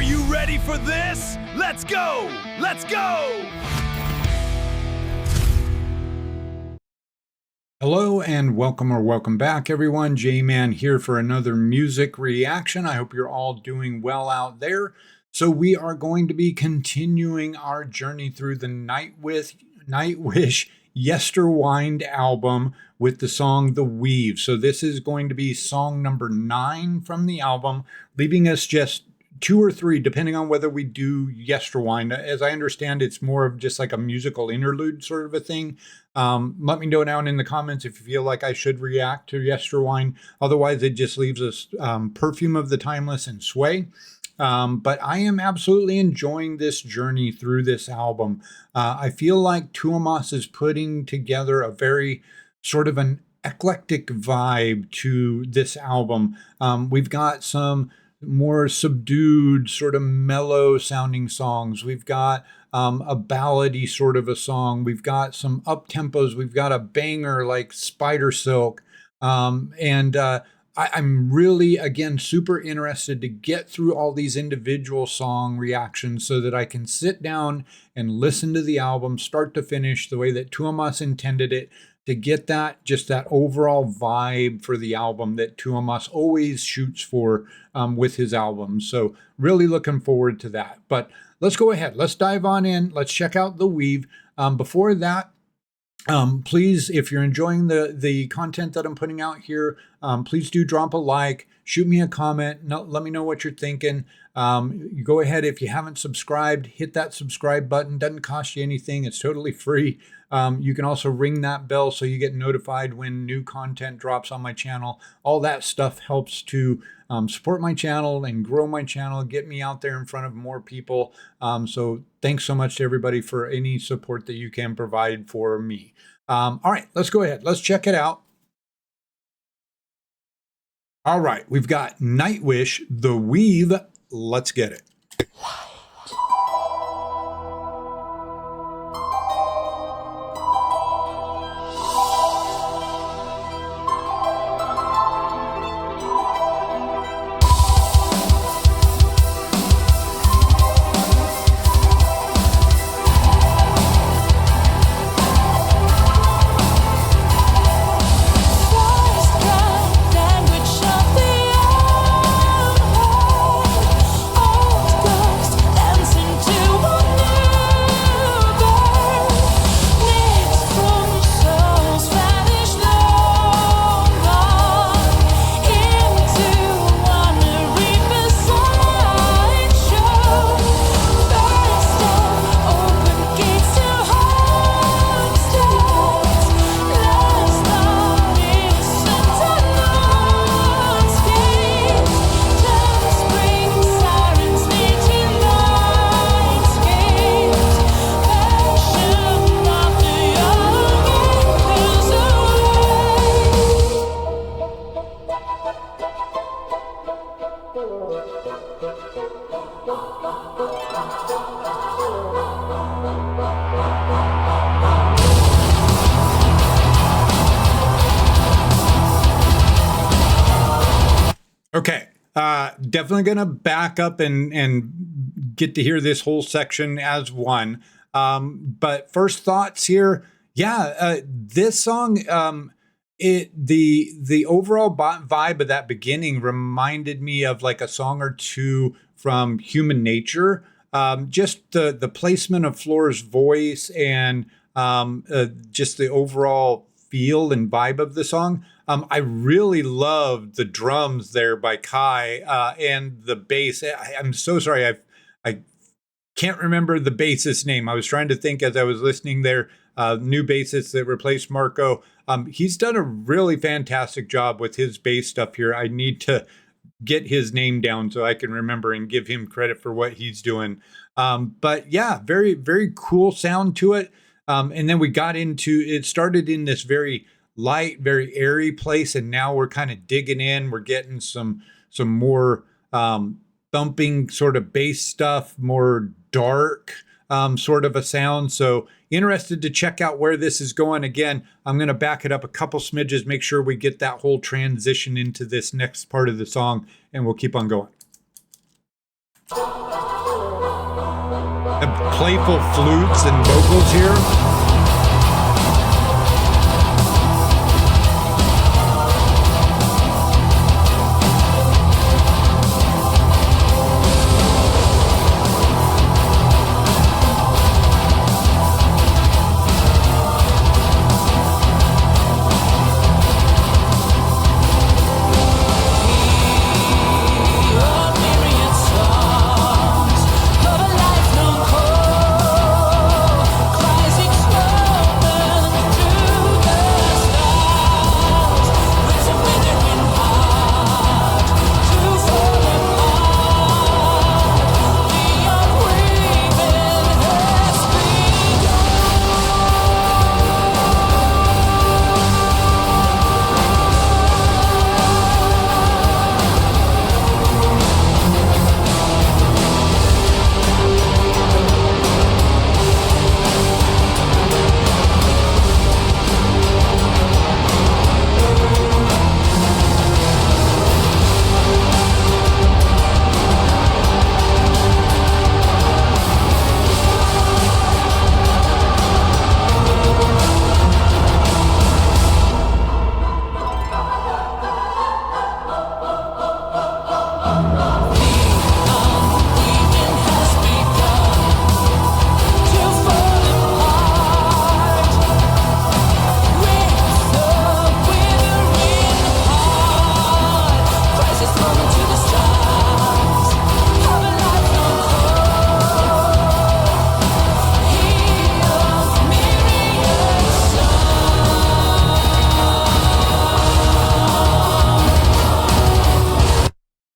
you ready for this? Let's go! Let's go! Hello and welcome or welcome back, everyone. J-Man here for another music reaction. I hope you're all doing well out there. So we are going to be continuing our journey through the Nightwish Yesterwynde album with the song The Weave. So this is going to be song number 9 from the album, leaving us just 2 or 3, depending on whether we do Yesterwynde. As I understand, it's more of just like a musical interlude sort of a thing. Let me know down in the comments if you feel like I should react to Yesterwynde. Otherwise, it just leaves us Perfume of the Timeless and Sway. But I am absolutely enjoying this journey through this album. I feel like Tuomas is putting together a very sort of an eclectic vibe to this album. We've got some more subdued, sort of mellow sounding songs. We've got a ballady sort of a song. We've got some up tempos. We've got a banger like Spider Silk. I'm really, again, super interested to get through all these individual song reactions so that I can sit down and listen to the album start to finish the way that Tuomas intended it, to get that, just that overall vibe for the album that Tuomas always shoots for with his albums. So really looking forward to that. But let's go ahead. Let's dive on in. Let's check out The Weave. Before that, please, if you're enjoying the content that I'm putting out here, please do drop a like, shoot me a comment, let me know what you're thinking. You go ahead, if you haven't subscribed, hit that subscribe button. Doesn't cost you anything. It's totally free. You can also ring that bell so you get notified when new content drops on my channel. All that stuff helps to support my channel and grow my channel, get me out there in front of more people. So thanks so much to everybody for any support that you can provide for me. All right, let's go ahead. Let's check it out. All right, we've got Nightwish, The Weave. Let's get it. Okay, definitely going to back up and get to hear this whole section as one. But first thoughts here, yeah, this song, the overall vibe of that beginning reminded me of like a song or two from Human Nature. Just the placement of Floor's voice and just the overall feel and vibe of the song. I really loved the drums there by Kai and the bass. I'm so sorry, I can't remember the bassist's name. I was trying to think as I was listening there. New bassist that replaced Marco. He's done a really fantastic job with his bass stuff here. I need to get his name down so I can remember and give him credit for what he's doing. But yeah, very, very cool sound to it. And then we got into, it started in this very light, very airy place, and now we're kind of digging in. We're getting some more thumping sort of bass stuff, more dark sort of a sound. So interested to check out where this is going. Again, I'm going to back it up a couple smidges, make sure we get that whole transition into this next part of the song, and we'll keep on going. playful flutes and vocals here.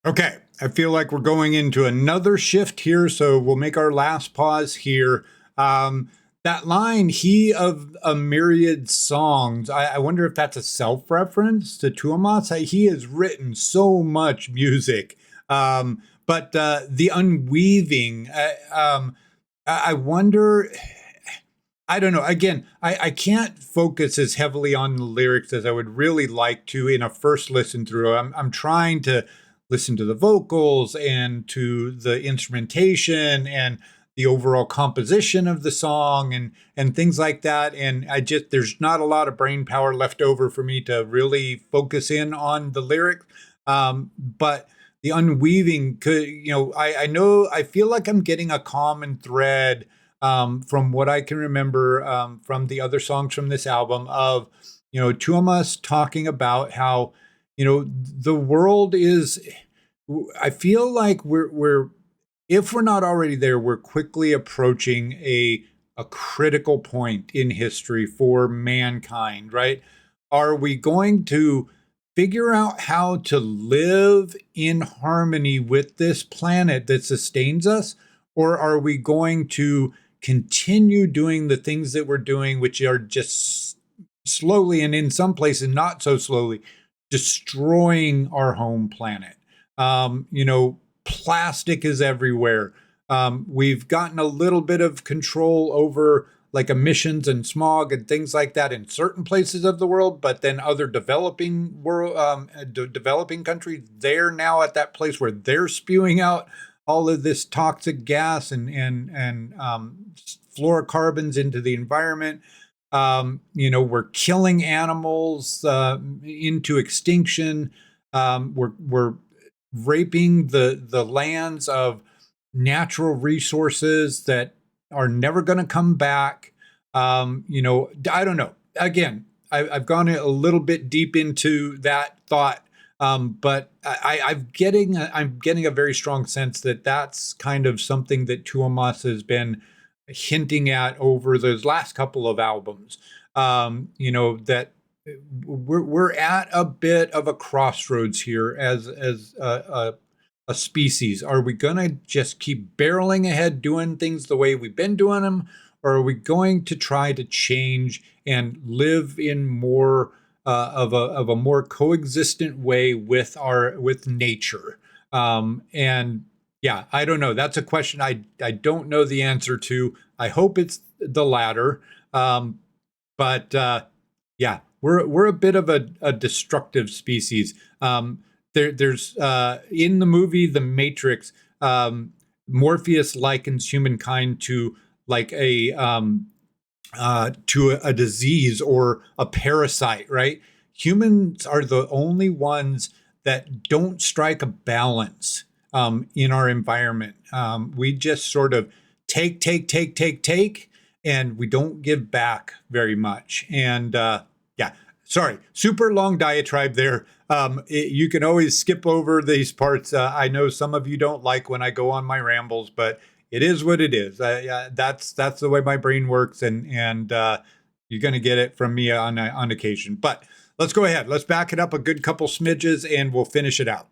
Okay, I feel like we're going into another shift here, so we'll make our last pause here. That line, he of a myriad songs, I wonder if that's a self-reference to Tuomas. He has written so much music, but the unweaving, I wonder, I don't know. Again, I can't focus as heavily on the lyrics as I would really like to in a first listen through. I'm trying to listen to the vocals and to the instrumentation and the overall composition of the song and things like that. And there's not a lot of brain power left over for me to really focus in on the lyrics. But the unweaving could, I feel like I'm getting a common thread from what I can remember from the other songs from this album of, Tuomas talking about how, the world is, I feel like we're if we're not already there, we're quickly approaching a critical point in history for mankind, right? Are we going to figure out how to live in harmony with this planet that sustains us? Or are we going to continue doing the things that we're doing, which are just slowly, and in some places not so slowly, destroying our home planet? Plastic is everywhere. We've gotten a little bit of control over like emissions and smog and things like that in certain places of the world, but then other developing developing countries, they're now at that place where they're spewing out all of this toxic gas and fluorocarbons into the environment. We're killing animals into extinction. We're raping the lands of natural resources that are never going to come back. I don't know. Again, I've gone a little bit deep into that thought, but I'm getting a very strong sense that that's kind of something that Tuomas has been hinting at over those last couple of albums. That we're at a bit of a crossroads here as a species. Are we going to just keep barreling ahead doing things the way we've been doing them, or are we going to try to change and live in more of a more coexistent way with nature? And yeah, I don't know. That's a question I don't know the answer to. I hope it's the latter. But yeah, we're a bit of a destructive species. There's in the movie The Matrix, Morpheus likens humankind to like to a disease or a parasite, right? Humans are the only ones that don't strike a balance in our environment. We just sort of take, and we don't give back very much. And yeah, sorry, super long diatribe there. You can always skip over these parts. I know some of you don't like when I go on my rambles, but it is what it is. That's the way my brain works, and you're going to get it from me on occasion. But let's go ahead. Let's back it up a good couple smidges, and we'll finish it out.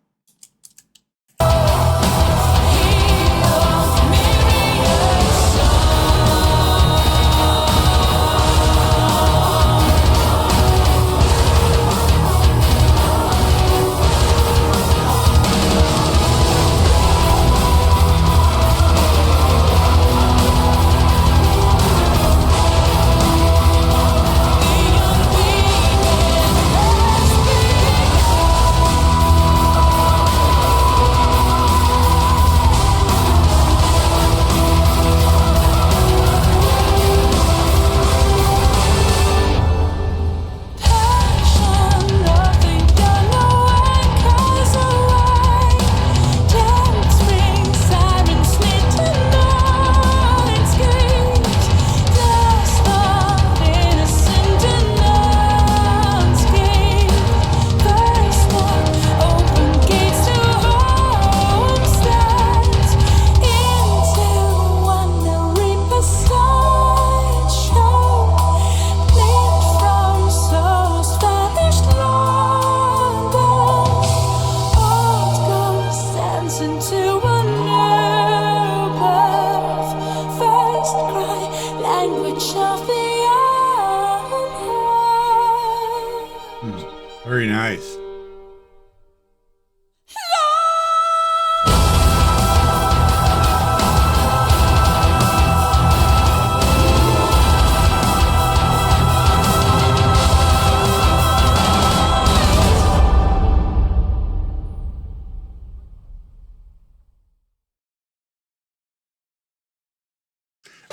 Very nice.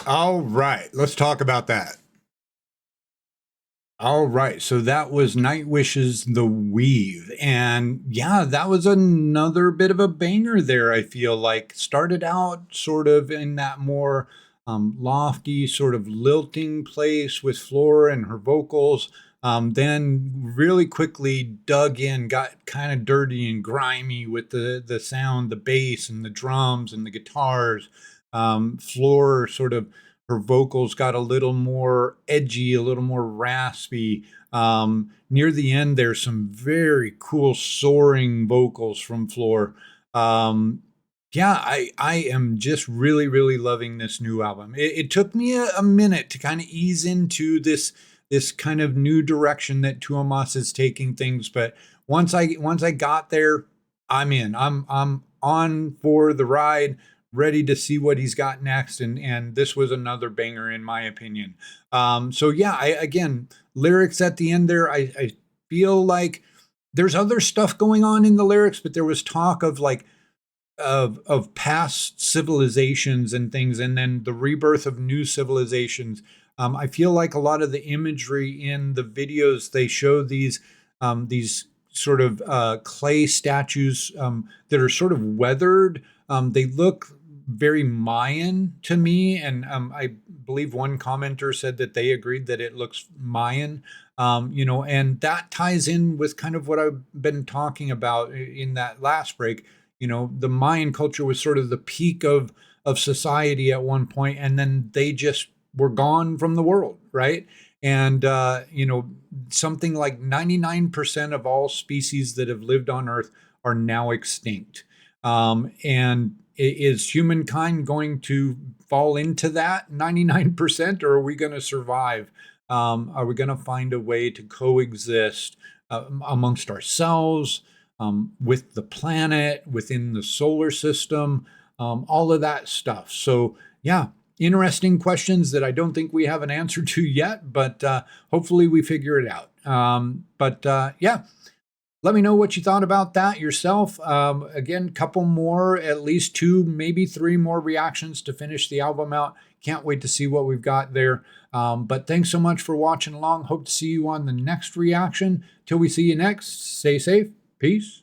All right, let's talk about that. All right, so that was Nightwish's The Weave. And yeah, that was another bit of a banger there, I feel like. Started out sort of in that more lofty, sort of lilting place with Flora and her vocals. Then really quickly dug in, got kind of dirty and grimy with the sound, the bass and the drums and the guitars. Flora sort of her vocals got a little more edgy, a little more raspy. Near the end, there's some very cool soaring vocals from Floor. Yeah, I am just really, really loving this new album. It took me a minute to kind of ease into this kind of new direction that Tuomas is taking things, but once I got there, I'm in. I'm on for the ride, ready to see what he's got next. And this was another banger in my opinion. So yeah, again, lyrics at the end there, I feel like there's other stuff going on in the lyrics, but there was talk of like of past civilizations and things, and then the rebirth of new civilizations. I feel like a lot of the imagery in the videos, they show these sort of clay statues that are sort of weathered. They look very Mayan to me, and I believe one commenter said that they agreed that it looks Mayan. And that ties in with kind of what I've been talking about in that last break. The Mayan culture was sort of the peak of society at one point, and then they just were gone from the world, right? And something like 99% of all species that have lived on Earth are now extinct. And is humankind going to fall into that 99%, or are we going to survive? Are we going to find a way to coexist amongst ourselves, with the planet, within the solar system, all of that stuff? So yeah, interesting questions that I don't think we have an answer to yet, but hopefully we figure it out. Yeah, Let me know what you thought about that yourself. Again, couple more, at least 2, maybe 3 more reactions to finish the album out. Can't wait to see what we've got there. But thanks so much for watching along. Hope to see you on the next reaction. Till we see you next, stay safe. Peace.